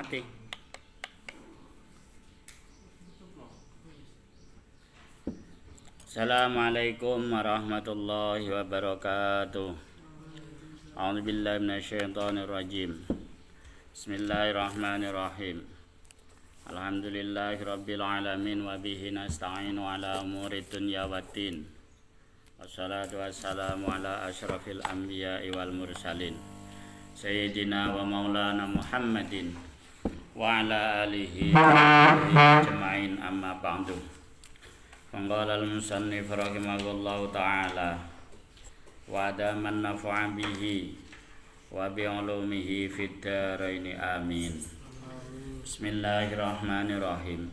mati. Assalamualaikum warahmatullahi wabarakatuh. A'udzubillahi minasyaitonirrajim. Bismillahirrahmanirrahim. Alhamdulillahirabbil alamin wa bihi nasta'inu ala umuri dunya waddin. Wassalatu wassalamu ala asyrafil anbiya'i wal mursalin. Sayyidina wa maulana Muhammadin wa ala alihi wa sahbihi ajma'in amma ba'du. Qala al-musannif rahimahullahu ta'ala wa adaman nafa'a bihi wa bi ulumihi fid dharain amin. Bismillahirrahmanirrahim.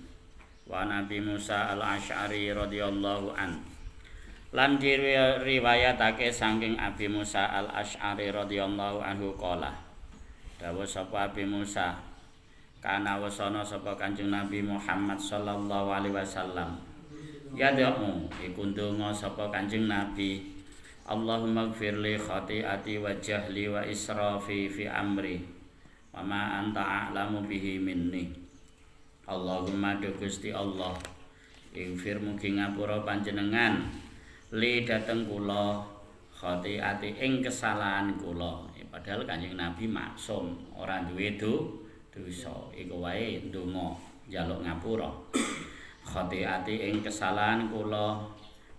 Wa Nabi Musa al-Asy'ari radhiyallahu an. Lan diriwayatake saking Abi Musa al-Asy'ari radhiyallahu anhu qala. Dawuh sapa Abi Musa, kana wasana sapa Kanjeng Nabi Muhammad sallallahu alaihi wasallam. Ya da'u iku ndonga sapa Kanjeng Nabi, Allahumma ighfirli khati'ati wa jahli wa israfi fi amri wa ma anta a'lamu bihi minni. Allahumma du Gusti Allah, ighfir mugi ngapura panjenengan li dateng kula khati'ati ing kesalahan kula. Padahal Kanjeng Nabi maksum, ora duwe dosa. Iku wae ndonga njaluk ngapura. Khati'ati ing kesalahan kula,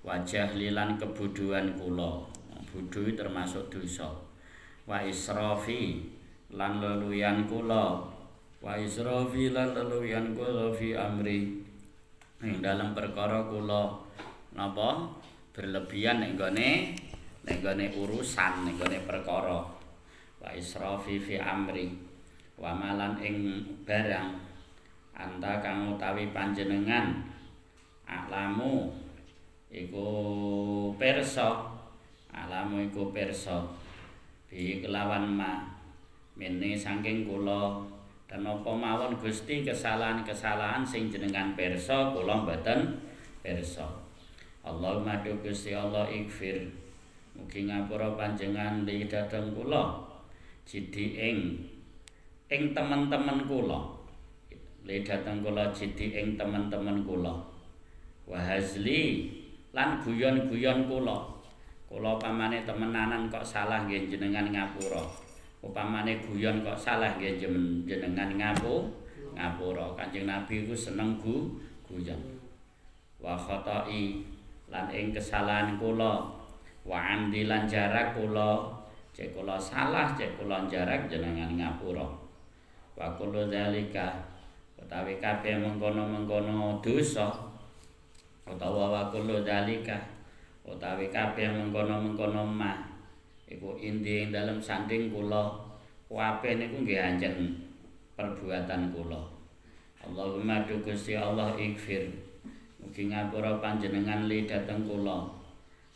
wajah lilan kebuduhan kula. Bodho termasuk dosa. Wa israfi lan leluyan kula. Wa israfi lan leluyan kula fi amri. Ing dalam perkara kula napa berlebihan ning gone urusan, ning gone perkara. Wa israfi fi amri. Wa malan ing barang anta kang utawi panjenengan alamu iku pirsa, alamu iku pirsa bi kelawan ma mene saking kula dan apa mawon Gusti kesalahan-kesalahan sing jenengan pirsa kula mboten pirsa. Allahumma du Gusti Allah ighfir mugi ngapura panjenengan li dhateng kula jidi ing teman-teman kula. Le dateng kula jidi ing teman-teman kula. Wa hazli lan guyon-guyon kula. Kula pamane temenanan kok salah nggih jenengan ngapura. Upamane guyon kok salah nggih jenengan ngapura. Kanjeng Nabi ku seneng guyon. Wa khata'i lan ing kesalahan kula. Wa amdi lan jarak kula. Cek kula salah, cek kula jarak jenengan ngapura. Wa kullu dzalika utawi kabeh mengkono-mengkono dosa utawa wa kullu dzalika utawi kabeh mengkono-mengkono mah iku inti ing dalem sanding kula kabeh niku nggih anjen perbuatan kula. Allahumma du Gusti Allah ighfir mugi ngapura panjenengan li dhateng kula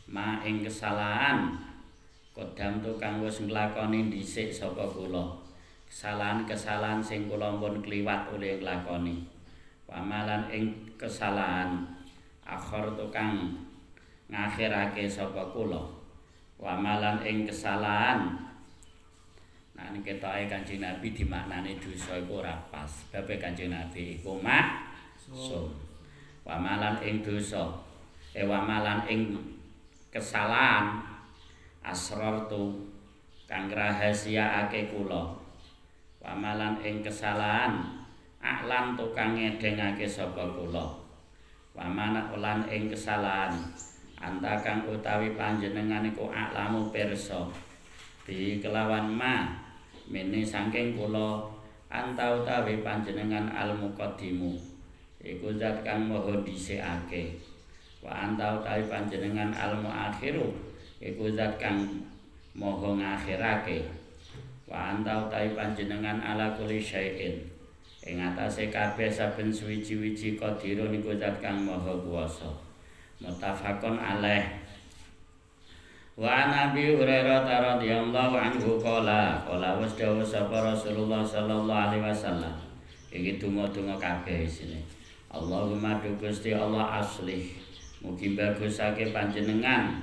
ma ing kesalahan kodam tukang wis nglakoni dhisik sapa kula. Kesalahan-kesalahan sing kula pun kliwat oleh nglakoni. Pamalan ing kesalahan akhir tukang ngakhirake sapa kula. Wamalan ing kesalahan. Nah niki ketoke Kanjeng Nabi dimaknani dosa iku ora pas. Babe Kanjeng Nabi iku maksum. Wamalan ing dosa. Wamalan ing kesalahan asrartu kang rahasiaake kula. Pamalan ing kesalahan aklan tukang ngedengake sapa kula. Pamana lan ing kesalahan anta kang utawi panjenengan iku aklamu pirsa bi kelawan ma mene saking kula anta utawi panjenengan al muqaddimu iku zat kang maha dhisikake. Wa anta utawi panjenengan al muakhiru iku zat kang maha ngakhirake. Wa anta utawi panjenengan ala kulli syai'in ing atase kabeh saben suwiji-wiji qadirun iku zat kang maha kuwasa. Muttafaqun alaih. Wa Nabi Hurairah radhiyallahu anhu qala was dawuh sapa Rasulullah sallallahu alaihi wasallam. Iki donga-donga kabeh isine. Allahumma du Gusti Allah aslih mugi bagusake panjenengan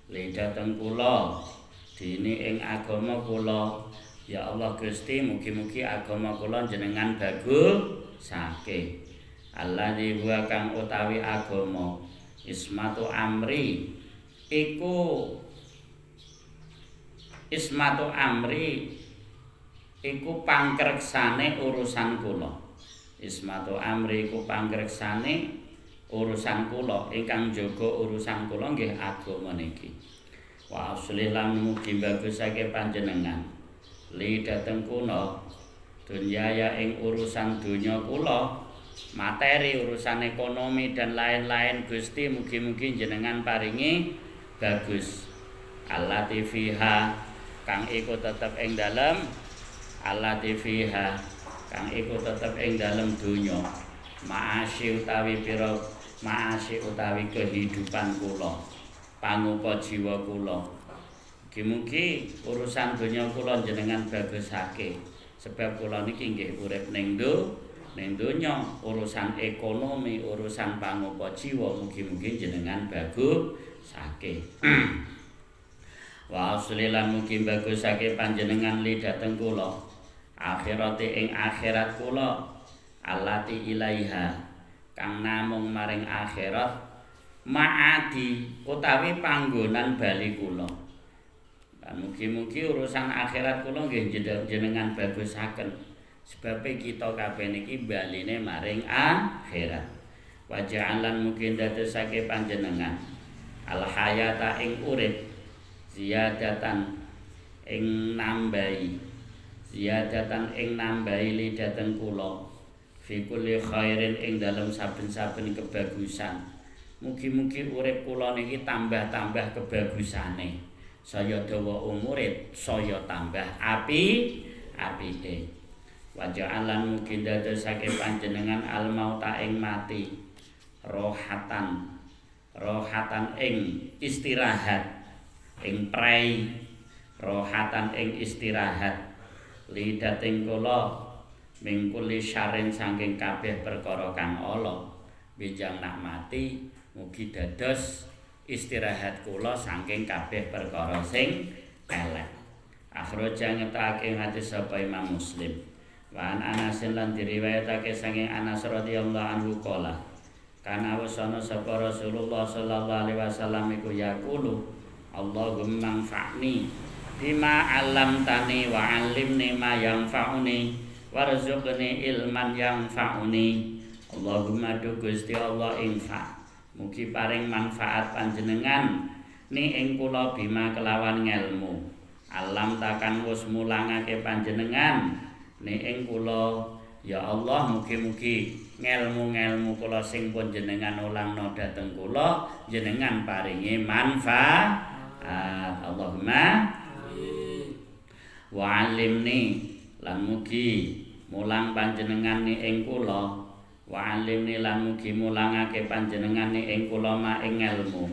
li dhateng kula dini ing agama kula Ya Allah Gusti mugi-mugi agama kula jenengan bagusake. Alladzi huwa kang utawi agama ismatu amri iku pangreksane urusan kula. Ismatu amri iku pangreksane urusan kula ingkang jaga urusan kula nggih agama niki. Wa aslih lan mugi bagusake panjenengan li dhateng kula dunyaya ing urusan donya kula, materi urusan ekonomi dan lain-lain Gusti mugi-mugi jenengan paringi bagus. Allati fiha kang iku tetep ing dalem allati fiha kang iku tetep ing dalem donya maasi utawi kehidupan kula, pangupa jiwa kula. Mugi-mugi urusan donya kula jenengan bagusake. Sebab kula niki nggih urip ning donya, urusan ekonomi, urusan pangupa jiwa mugi-mugi jenengan bagusake. Wa aslilan mugi bagusake panjenengan li dhateng kula. Akhirate ing akhirat kula allati ilaiha kang namung maring akhirat maadi utawi panggonan bali kula. Lan mugi-mugi urusan akhirat kula nggih jenengan bagusaken. Sebab kita kabeh niki baline maring akhirat. Wa ja'alan mugi dadosake panjenengan al hayata ing urip ziyadatan ing nambahi li dhateng kula. Fi kulli khairin ing dalem saben-saben kebagusan. Mugi-mugi urip kula niki tambah-tambah kebagusane. Saya dawa umure, saya tambah apike. Wa ja'alan mugi dadosake panjenengan al mauta ing mati rohatan ing istirahat ing prei rohatan ing istirahat li dhateng kula mingkuli syarrin saking kabeh perkara kang ala. Benjang nak mati mugi dados istirahat kula saking kabeh perkara sing elek. Akhraja ngetake hadis sapa Imam Muslim. Wa an Anas lan diriwayatake saking Anas radhiyallahu anhu qala kana wasana sapa Rasulullah sallallahu alaihi wasallam iku yaqulu Allahumma anfa'ni bima 'allamtani wa 'allimni ma yanfa'uni warzuqni ilman yanfa'uni. Allahumma du Gusti Allah infa mugi paring manfaat panjenengan ni ing kula bima kelawan ngelmu alam takan wis mulangake panjenengan ni ing kula. Ya Allah mugi-mugi ngelmu-ngelmu kula sing pun jenengan ulangno dhateng kula jenengan paringi manfaat. Allahumma wa 'allimni lan mugi mulang panjenengan ni ing kula wa 'allimni lan mugi mulangake panjenengan ni ing kula ma ing ilmu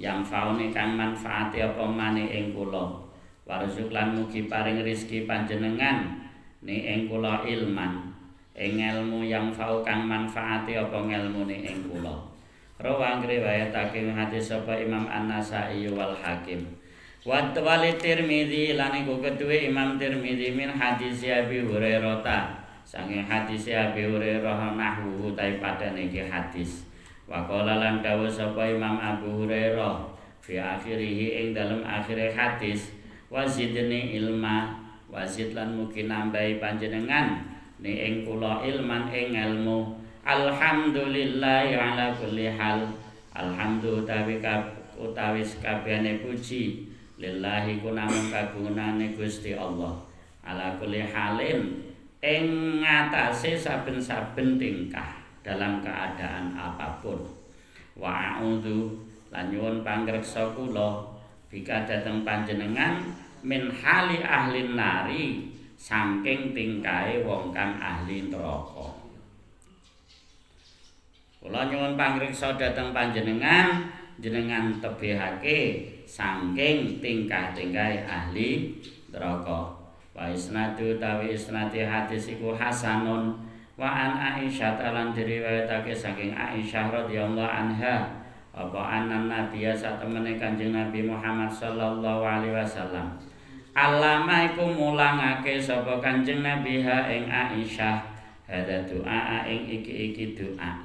yang faune kang manfaate apa mane ing kula. Warzuq lan mugi paring rezeki panjenengan ni ing kula ilman ing ilmu yang fau kang manfaate apa ngelmune ing kula. Rawang riwayatake hadis sapa Imam An-Nasa'i wal Hakim. Wa Tirmidzi lan iku kedue Imam Tirmidzi min hadis Abi Hurairah saking hadis Abi Hurairah nahwu ta padane iki hadis. Wa qala lan dawuh sapa Imam Abu Hurairah fi akhirih ing dalem akhire hadis wazidni ilma wazid lan mugi nambahi panjenengan ni ing kula ilman ing ilmu. Alhamdulillah ala kulli hal. Alhamdulillah utawi kabehane puji lillahi kunamung kagunganane Gusti Allah. Ala kulli halin ing ngatasé saben-saben tingkah dalam keadaan apapun. Wa a'udzu lan nyuwun pangreksa kula bika dhateng panjenengan min hali ahli nari saking tingkahe wong kang ahli neraka. Kula nyuwun pangreksa dhateng panjenengan jenengan tebihake saking tingkah-tingkahe ahli neraka. Wa isnadu tawi isnadi hadis iku hasanun. Wa an Aisyah lan diriwayatake saking Aisyah radhiyallahu anha apa anan nabiya satemene Kanjeng Nabi Muhammad sallallahu alaihi wasallam Alama iku mulangake sapa Kanjeng Nabi ha ing Aisyah hadza doa ing iki doa.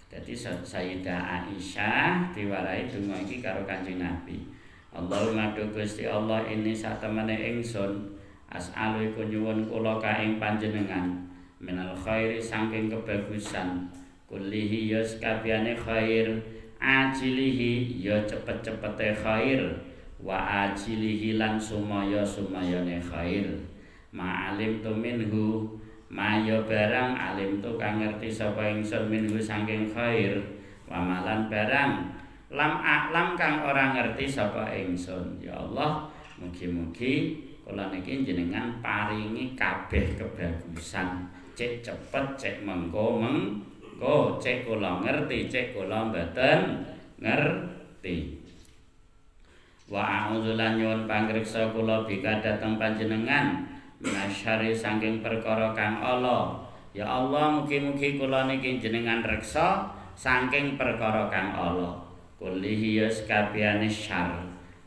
Dadi Sayyidah Aisyah diwarai donga iki karo Kanjeng Nabi. Allahumma du Gusti Allah ini satemene ingsun as'alu iku nyuwun kula ka ing panjenengan minal khairi saking kebagusan kullihi ya sakabehane khair ajilihi ya cepet-cepete khair wa ajilihi lan sumaya-sumayane khair ma'alim tu minhu maya barang alim tu kang ngerti sapa ingsun minhu saking khair wa malan barang lam a'lam kang ora ngerti sapa ingsun. Ya Allah, mugi-mugi kula niki jenengan paringi kabeh kebagusan, cek cepet, cek mengko, cek kula ngerti, cek kula mboten ngerti. Wa a'udzu lan nyuwun pangreksa kula bika dhateng panjenengan minasyari saking perkara kang ala. Ya Allah, mugi-mugi kula niki jenengan reksa saking perkara kang ala. Kullihi ya sakabehane syar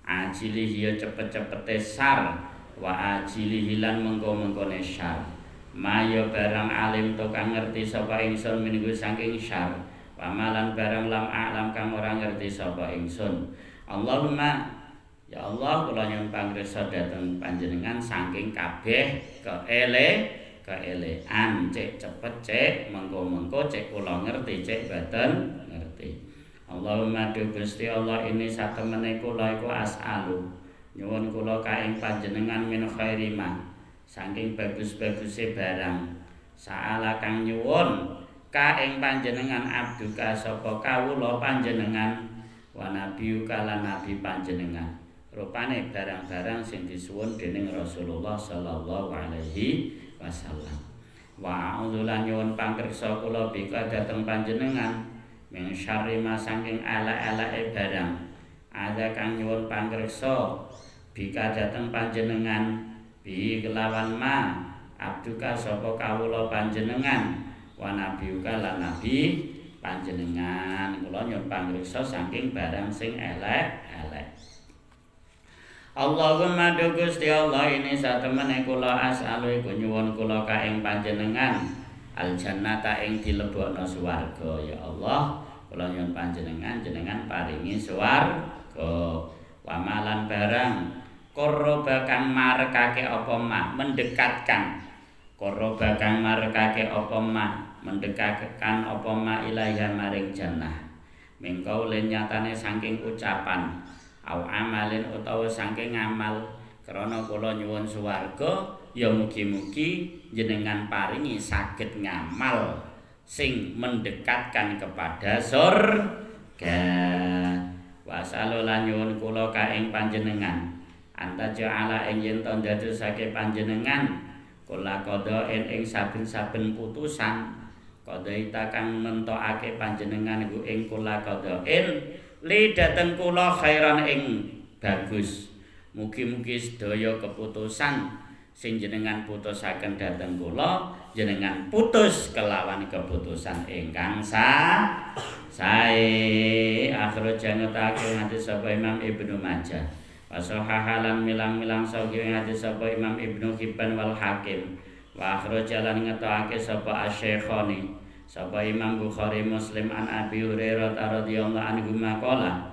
ajilihi ya cepet-cepete syar wa ajilihi lan mengko-mengkone syar maya barang alim to kang ngerti sapa ingsun minggu saking syar wa malan barang lam alam kang ora ngerti sapa ingsun. Allahumma ya Allah kula nyuwun pangreksa dhateng panjenengan saking kabeh keelekan cek cepet cek mengko-mengko cek kula ngerti cek boten ngerti. Allahumma du Gusti Allah ini satemene kula iku as'alu nyuwun kula ka ing panjenengan min khairi ma saking bagus-baguse barang saala kang nyuwun ka ing panjenengan abduka sapa kawula panjenengan wa nabiyuka lan nabi panjenengan rupane barang-barang sing disuwun dening Rasulullah sallallahu alaihi wasallam. Wa a'udzu lan nyuwun pangreksa kula bika dhateng panjenengan min syarri ma saking ala-alake barang ada kang nyuwun pangreksa bika dhateng panjenengan bi kelawan ma abduka sapa kawula panjenengan wa nabiyuka lan nabi panjenengan kula nyuwun pangreksa saking barang sing elek-elek. Allahumma du Gusti Allah ini satemene kula as'alu iku nyuwun kula ka ing panjenengan al jannata ing dilebokno swarga. Ya Allah kula nyuwun panjenengan jenengan paringi swarga wa malan barang qarraba kang marekake apa mak mendekatkan qarraba kang marekake apa mak mendekatkan apa mak ilaiha maring jannah mengkau len nyatane saking ucapan au amalin utawa saking amal krana kula nyuwun swarga ya mugi-mugi jenengan paringi saged ngamal sing mendekatkan kepada surga. Wasallu lan nyuwun kula ka ing panjenengan anta ja'ala ing yen to ndadosake panjenengan kula qadaen ing saben-saben putusan qadaita kang mentokake panjenengan iku ing kula qadaen li dhateng kula khairan ing bagus. Mugi-mugi sedaya keputusan sing jenengan putusaken dhateng kula jenengan putus kelawan keputusan ingkang sae. Akhirul janatake hadis sapa Imam Ibnu Majah wa sahahalan milang-milang sahih hadis sapa Imam Ibnu Hibban wal Hakim wa akhirul jalan ngetokake sapa Asy-Syekhani sapa Imam Bukhari Muslim an Abi Hurairah radhiyallahu anhu maqala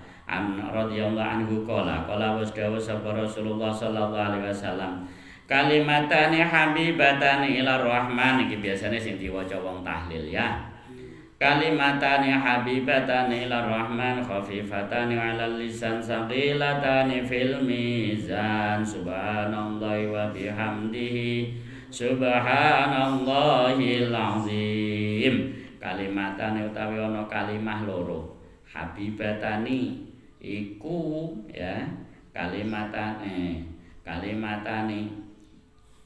radhiyallahu anhu qala was dawuh sapa Rasulullah sallallahu alaihi wasallam kalimatane habibatane ila rahman iki biasane sing diwaca wong tahlil ya. Kalimatane habibatane ila rahman khafifatane ala lisan saqilatane fil mizan subhanallahi wa bihamdihi subhanallahil azim. Kalimatane utawi ana kalimah loro habibatani iku ya kalimatane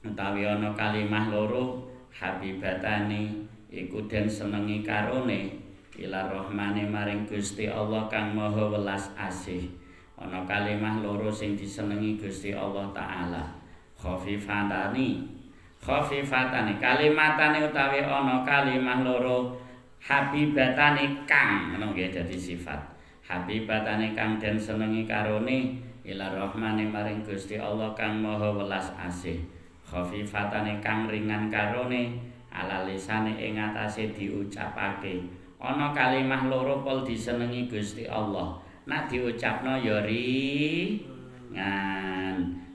utawi ana kalimah loro habibatani iku den senengi karone ila rahmane maring Gusti Allah kang maha welas asih. Ana kalimah loro sing disenengi Gusti Allah taala khafifatani kalimatane utawi ana kalimah loro habibatani kang ngono nggih dadi sifat habibatane kang den senengi karone ila rahmani maring Gusti Allah kang maha welas asih khafifatane kang ringan karone ala lisane ing atase diucapake ana kalimah loro pol disenengi Gusti Allah nek diucapno ya ringan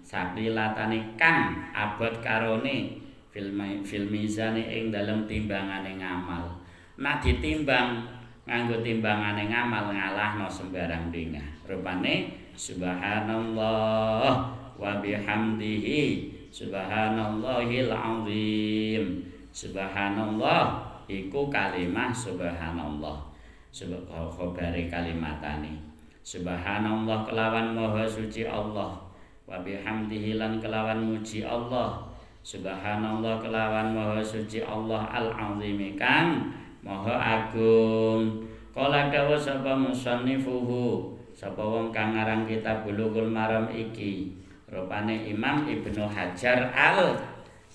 sapilatane kang abot karone fil mizane ing dalem timbangane ngamal nek ditimbang nganggo timbangane ngamal ngalahno sembarang dingah rupane subhanallah wa bihamdihi subhanallahil azim subhanallah iku kalimah subhanallah khabare kalimatane subhanallah kelawan maha suci Allah wa bihamdihi lan kelawan muji Allah subhanallah kelawan maha suci Allah al azim kang maha agung kala dawuh sapa musannifuhu sapa wong kang ngarang kitab Bulughul Maram iki rupane Imam Ibnu Hajar al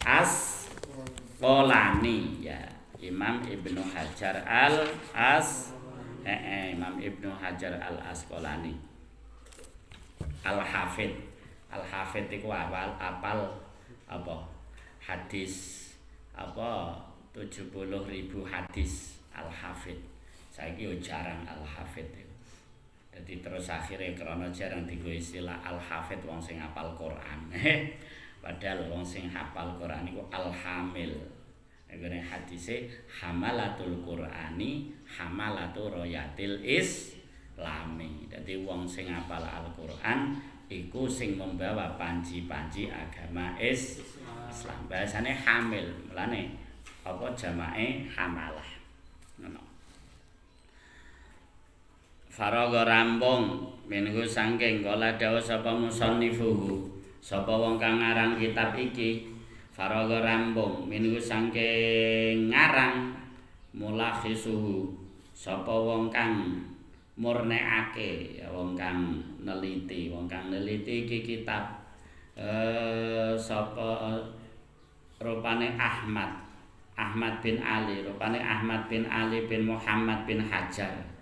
Asqalani ya Imam Ibnu Hajar al Imam Ibnu Hajar al Asqalani Al-Hafidh iku apal apa hadis apa 70.000 hadis Al-Hafidh saiki yo jarang Al-Hafidh jadi terus akhirnya karena jarang digo istilah Al-Hafidh wong sing hafal Quran padahal wong sing hafal Quran iku Al-Hamil ngene hadise hamalatul Qur'ani hamalatu royatil islami dadi wong sing hafal Al-Qur'an iku sing membawa panji-panji agama Islam bahasane hamil mulane apa jamake hamalah ngono Faraga rampung minhu sangking kala dawuh sapa musannifuhu sapa wong kang ngarang kitab iki faraga rampung minhu sangking ngarang mulakhisuhu sapa wong kang murnekake ya wong kang neliti iki kitab sapa rupane Ahmad bin Ali rupane Ahmad bin Ali bin Muhammad bin Hajar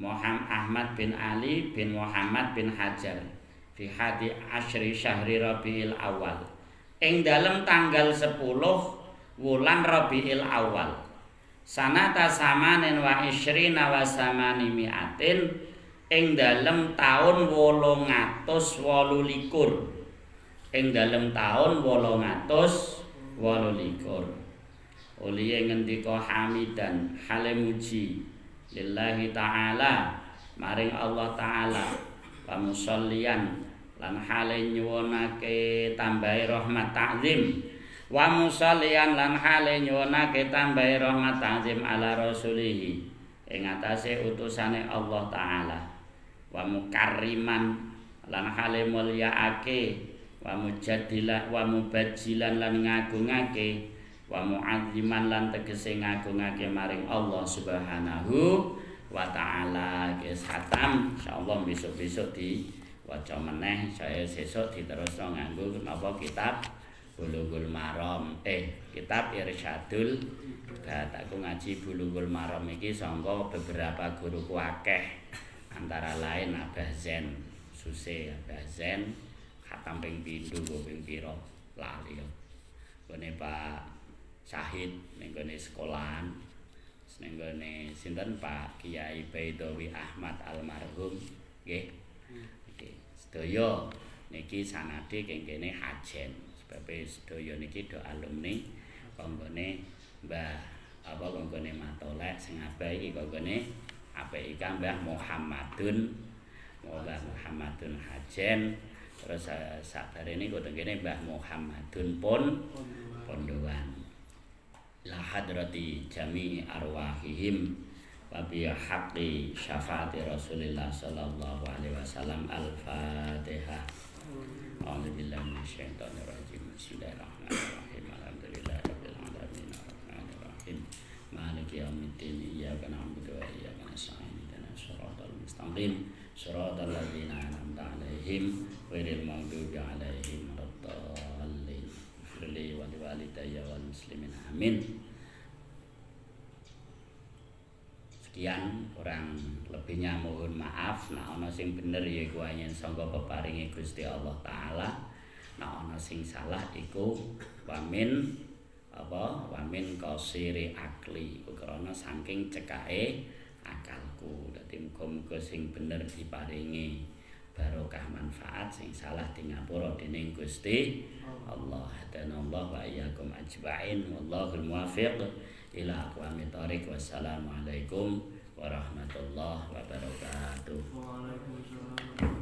Ahmad bin Ali bin Muhammad bin Hajar fi hadi asyri syahri Rabiul Awal ing dalem tanggal 10 wulan Rabiul Awal sanata samanin wa isyrina wa samani mi'atin ing dalem taun 828 ing dalem taun 828 Uliye ngendika hamidan hale muji lillahi ta'ala maring Allah ta'ala wa musalliyan lan hale nyuwunake tambahi rahmat ta'zim wa musalliyan lan hale nyuwunake tambahi rahmat ta'zim ala rasulihi ing atase utusane Allah ta'ala wa mukarriman lan hale mulyaake wa mujaddilah wa mubajjilan lan ngagungake wa mu'azziman lan tegese ngagungake maring Allah Subhanahu wa taala. Wis khatam insyaallah besok-besok diwaca meneh saya sesuk diterusno nganggo napa kitab Bulughul Maram kitab Irsyadul Ibad. Aku ngaji Bulughul Maram iki sangka beberapa guruku akeh antara lain Abah Zen Suse Abah Zen khatam ping 7 ping pira lali kene Pak Syahid ning gone sekolahan ning gone sinten Pak Kiai Baidawi Ahmad almarhum nggih iki sedaya niki sanade kene hajen sebab sedaya niki do alumni konggone Mbah apa konggone Matolek sing abah iki konggone apik iki Mbah Muhammadun Hajen terus sabarene kok tengene Mbah Muhammadun Pondowan la hadrati jami arwahihim wa bi haqqi syafaati Rasulillah sallallahu alaihi wasallam al-Fatihah. A'udzubillahi minasyaitonir rajim. Bismillahirrahmanirrahim. Alhamdulillahirabbil alamin arrahmanir rahim. Maliki yaumiddin. Iyyaka na'budu wa iyyaka nasta'in. Ihdinas siratal mustaqim. Siratal ladzina an'amta 'alaihim ghairil maghdubi 'alaihim waladdallin. Firli wa liwalidayya wal muslimin amin. Sekian, kurang lebihnya mohon maaf. Nah ana sing bener yaiku ayen sangka peparinge Gusti Allah taala. Nah ana sing salah iku wamin qasiri akli, karena saking cekake akalku. Dadi muga-muga sing bener diparingi barokah manfaat, sing salah di ngapura dening Gusti Allah. Dan Allah wa iyyakum ajmain, wallahul muwaffiq ila aqwamit thoriq. Wassalamualaikum warahmatullahi wabarakatuh. Waalaikumsalam.